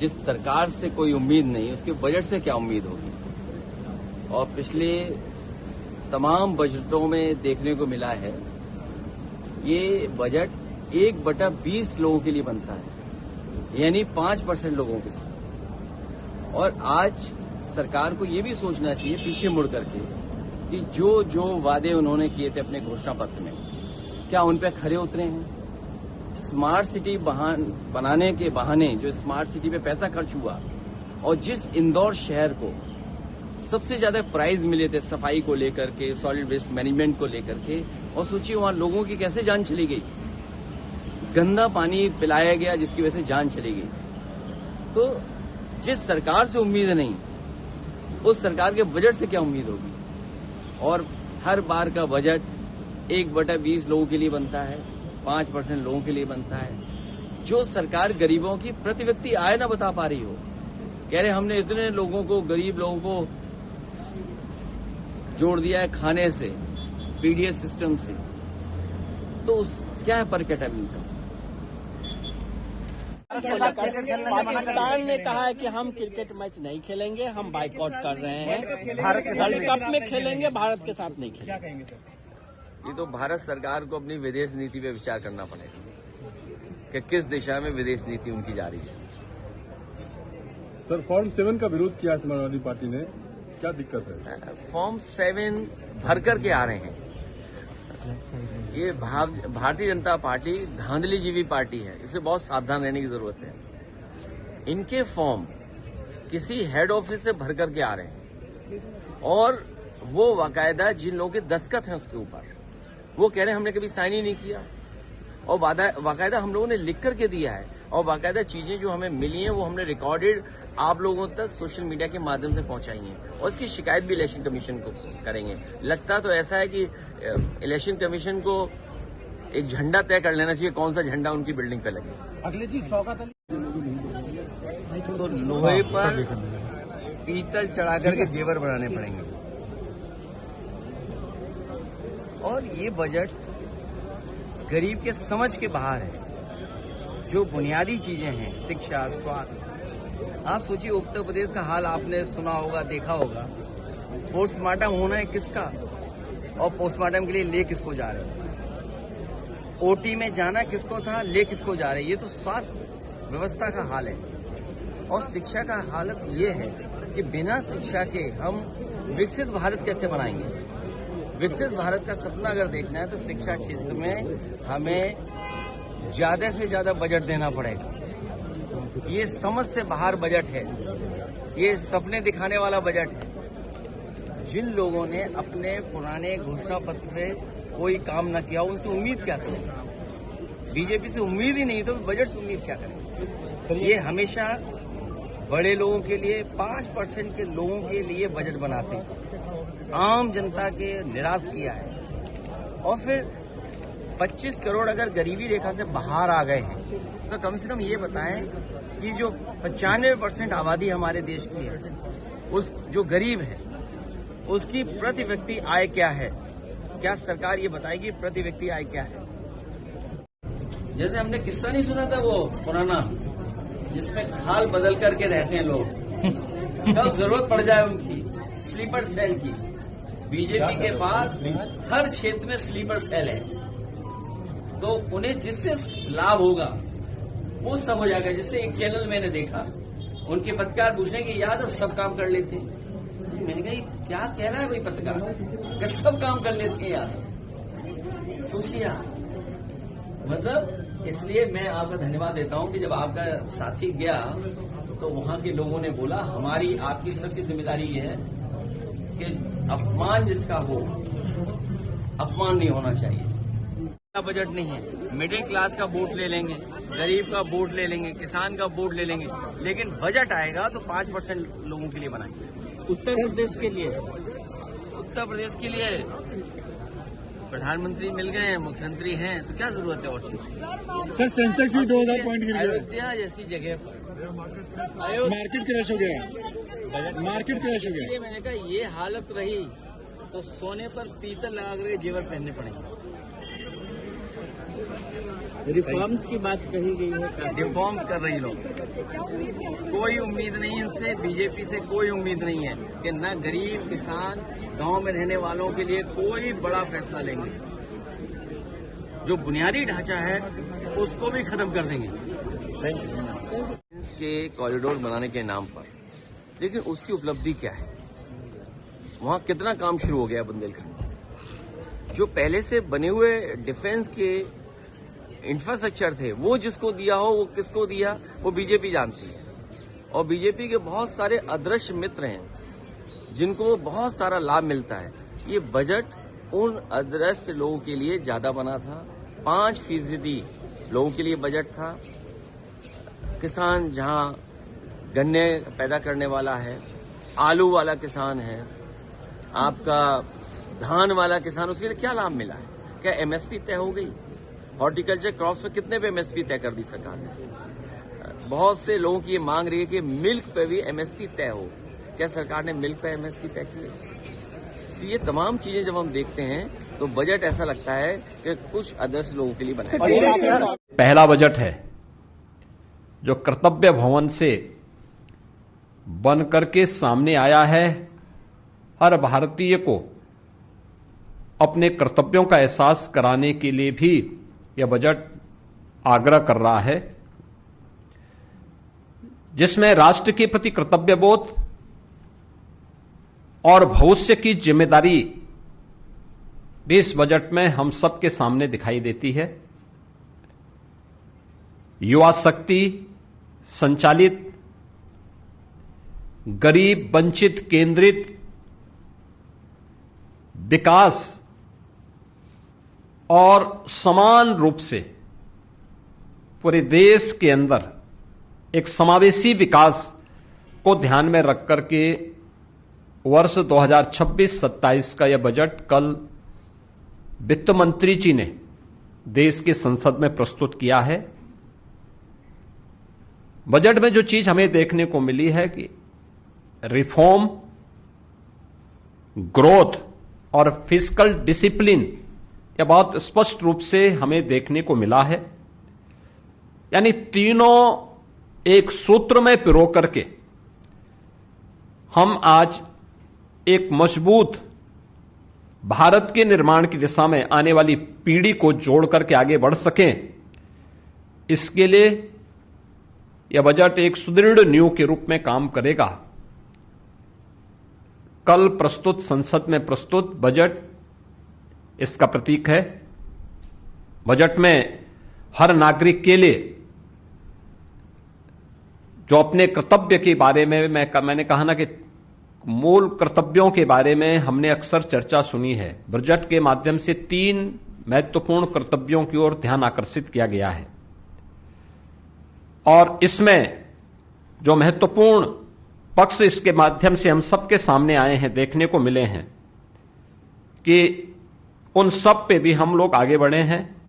जिस सरकार से कोई उम्मीद नहीं, उसके बजट से क्या उम्मीद होगी। और पिछले तमाम बजटों में देखने को मिला है, ये बजट 1/20 लोगों के लिए बनता है, यानी 5% लोगों के साथ। और आज सरकार को ये भी सोचना चाहिए पीछे मुड़ करके कि जो जो वादे उन्होंने किए थे अपने घोषणा पत्र में, क्या उन पर खरे उतरे हैं। स्मार्ट सिटी बनाने के बहाने जो स्मार्ट सिटी पे पैसा खर्च हुआ, और जिस इंदौर शहर को सबसे ज्यादा प्राइज मिले थे सफाई को लेकर के, सॉलिड वेस्ट मैनेजमेंट को लेकर के, और सोचिए वहां लोगों की कैसे जान चली गई। गंदा पानी पिलाया गया जिसकी वजह से जान चली गई। तो जिस सरकार से उम्मीद नहीं, उस सरकार के बजट से क्या उम्मीद होगी। और हर बार का बजट 1/20 लोगों के लिए बनता है, 5% लोगों के लिए बनता है। जो सरकार गरीबों की प्रति व्यक्ति आय न बता पा रही हो, कह रहे हमने इतने लोगों को, गरीब लोगों को जोड़ दिया है खाने से, पीडीएस सिस्टम से, तो क्या है पर कैपिटा इनकम। पाकिस्तान ने कहा है कि हम क्रिकेट मैच नहीं खेलेंगे, हम बाइकआउट कर रहे हैं, भारत वर्ल्ड कप में खेलेंगे, भारत के साथ नहीं खेलेंगे। क्या कहेंगे सर? ये तो भारत सरकार को अपनी विदेश नीति पे विचार करना पड़ेगा कि किस दिशा में विदेश नीति उनकी जा रही है। सर, फॉर्म 7 का विरोध किया समाजवादी पार्टी ने, क्या दिक्कत है? फॉर्म 7 भर करके आ रहे हैं। ये भारतीय जनता पार्टी धांधलीजीवी पार्टी है, इसे बहुत सावधान रहने की जरूरत है। इनके फॉर्म किसी हेड ऑफिस से भर करके आ रहे हैं, और वो बाकायदा जिन लोगों के दस्तखत हैं उसके ऊपर, वो कह रहे हैं हमने कभी साइन ही नहीं किया, और बाकायदा हम लोगों ने लिख करके दिया है, और बाकायदा चीजें जो हमें मिली हैं वो हमने रिकॉर्डेड आप लोगों तक सोशल मीडिया के माध्यम से पहुंचाई हैं, और इसकी शिकायत भी इलेक्शन कमीशन को करेंगे। लगता तो ऐसा है कि इलेक्शन कमीशन को एक झंडा तय कर लेना चाहिए, कौन सा झंडा उनकी बिल्डिंग पे लगे। अगले चीज शौकत अली तो लोहे पर पीतल चढ़ा करके जेवर बनाने पड़ेंगे। और ये बजट गरीब के समझ के बाहर है। जो बुनियादी चीजें हैं, शिक्षा, स्वास्थ्य, आप सोचिए उत्तर प्रदेश का हाल आपने सुना होगा, देखा होगा। पोस्टमार्टम होना है किसका, और पोस्टमार्टम के लिए ले किसको जा रहे हैं। ओटी में जाना किसको था, ले किसको जा रहे हैं। ये तो स्वास्थ्य व्यवस्था का हाल है। और शिक्षा का हालत ये है कि बिना शिक्षा के हम विकसित भारत कैसे बनाएंगे। विकसित भारत का सपना अगर देखना है तो शिक्षा क्षेत्र में हमें ज्यादा से ज्यादा बजट देना पड़ेगा। ये समझ से बाहर बजट है, ये सपने दिखाने वाला बजट है। जिन लोगों ने अपने पुराने घोषणा पत्र पे कोई काम न किया, उनसे उम्मीद क्या करें। बीजेपी से उम्मीद ही नहीं तो बजट से उम्मीद क्या करें। ये हमेशा बड़े लोगों के लिए, 5% के लोगों के लिए बजट बनाते हैं, आम जनता के निराश किया है। और फिर 25 करोड़ अगर गरीबी रेखा से बाहर आ गए हैं तो कम से कम ये बताएं कि जो 95% आबादी हमारे देश की है, उस जो गरीब है उसकी प्रति व्यक्ति आय क्या है। क्या सरकार ये बताएगी प्रति व्यक्ति आय क्या है। जैसे हमने किस्सा नहीं सुना था वो पुराना, जिसमें हाल बदल करके रहते हैं लोग, कब जरूरत पड़ जाए उनकी स्लीपर सेल की। बीजेपी के पास हर क्षेत्र में स्लीपर सेल है, तो उन्हें जिससे लाभ होगा वो सब हो जाएगा। जैसे एक चैनल मैंने देखा, उनके पत्रकार पूछने की याद अब सब काम कर लेते हैं। मैंने कहा क्या कह रहा है भाई पत्रकार, कि सब काम कर लेते हैं यार। सोचिए, मतलब इसलिए मैं आपका धन्यवाद देता हूं कि जब आपका साथी गया तो वहां के लोगों ने बोला हमारी आपकी सबकी जिम्मेदारी ये है कि अपमान जिसका हो, अपमान नहीं होना चाहिए। बजट नहीं है, मिडिल क्लास का वोट ले लेंगे, गरीब का वोट ले लेंगे, किसान का वोट ले लेंगे, लेकिन बजट आएगा तो 5% लोगों के लिए बनाएंगे। उत्तर प्रदेश के लिए, उत्तर प्रदेश के लिए प्रधानमंत्री मिल गए हैं, मुख्यमंत्री हैं, तो क्या जरूरत है और चीज। सर, सेंसेक्स भी 2000 पॉइंट गिर गया। अयोध्या जैसी जगह पर मार्केट क्रैश हो गया, मार्केट क्रैश हो गया। इसलिए मैंने कहा ये हालत रही तो सोने पर पीतल लगा कर जेवर पहनने पड़ेंगे। रिफॉर्म्स की बात कही गई है। रिफॉर्म्स कर रही लोग, कोई उम्मीद नहीं इनसे, बीजेपी से कोई उम्मीद नहीं है कि न गरीब किसान गांव में रहने वालों के लिए कोई बड़ा फैसला लेंगे। जो बुनियादी ढांचा है उसको भी खत्म कर देंगे के कॉरिडोर बनाने के नाम पर। लेकिन उसकी उपलब्धि क्या है? वहां कितना काम शुरू हो गया बुंदेलखंड में? जो पहले से बने हुए डिफेंस के इंफ्रास्ट्रक्चर थे, वो जिसको दिया हो, वो किसको दिया, वो बीजेपी जानती है। और बीजेपी के बहुत सारे अदृश्य मित्र हैं जिनको बहुत सारा लाभ मिलता है। ये बजट उन अदृश्य लोगों के लिए ज्यादा बना था। 5% लोगों के लिए बजट था। किसान जहां गन्ने पैदा करने वाला है, आलू वाला किसान है, आपका धान वाला किसान, उसके लिए क्या लाभ मिला है? क्या एमएसपी तय हो गई? हॉर्टिकल्चर क्रॉप्स पे कितने पे एमएसपी तय कर दी सरकार ने? बहुत से लोगों की ये मांग रही है कि मिल्क पे भी एमएसपी तय हो। क्या सरकार ने मिल्क पे एमएसपी तय की है? तो ये तमाम चीजें जब हम देखते हैं तो बजट ऐसा लगता है कि कुछ आदर्श लोगों के लिए बनाया। पहला बजट है जो कर्तव्य भवन से बन करके सामने आया है। हर भारतीय को अपने कर्तव्यों का एहसास कराने के लिए भी यह बजट आग्रह कर रहा है, जिसमें राष्ट्र के प्रति कर्तव्यबोध और भविष्य की जिम्मेदारी भी इस बजट में हम सबके सामने दिखाई देती है। युवा शक्ति संचालित, गरीब वंचित केंद्रित विकास और समान रूप से पूरे देश के अंदर एक समावेशी विकास को ध्यान में रख करके वर्ष 2026-27 का यह बजट कल वित्त मंत्री जी ने देश की संसद में प्रस्तुत किया है। बजट में जो चीज हमें देखने को मिली है कि रिफॉर्म, ग्रोथ और फिस्कल डिसिप्लिन, यह बहुत स्पष्ट रूप से हमें देखने को मिला है। यानी तीनों एक सूत्र में पिरो करके हम आज एक मजबूत भारत के निर्माण की दिशा में आने वाली पीढ़ी को जोड़ करके आगे बढ़ सकें, इसके लिए यह बजट एक सुदृढ़ नींव के रूप में काम करेगा। कल प्रस्तुत संसद में प्रस्तुत बजट इसका प्रतीक है। बजट में हर नागरिक के लिए जो अपने कर्तव्य के बारे में मैंने कहा ना कि मूल कर्तव्यों के बारे में हमने अक्सर चर्चा सुनी है। बजट के माध्यम से 3 महत्वपूर्ण कर्तव्यों की ओर ध्यान आकर्षित किया गया है और इसमें जो महत्वपूर्ण पक्ष इसके माध्यम से हम सबके सामने आए हैं, देखने को मिले हैं कि उन सब पे भी हम लोग आगे बढ़े हैं।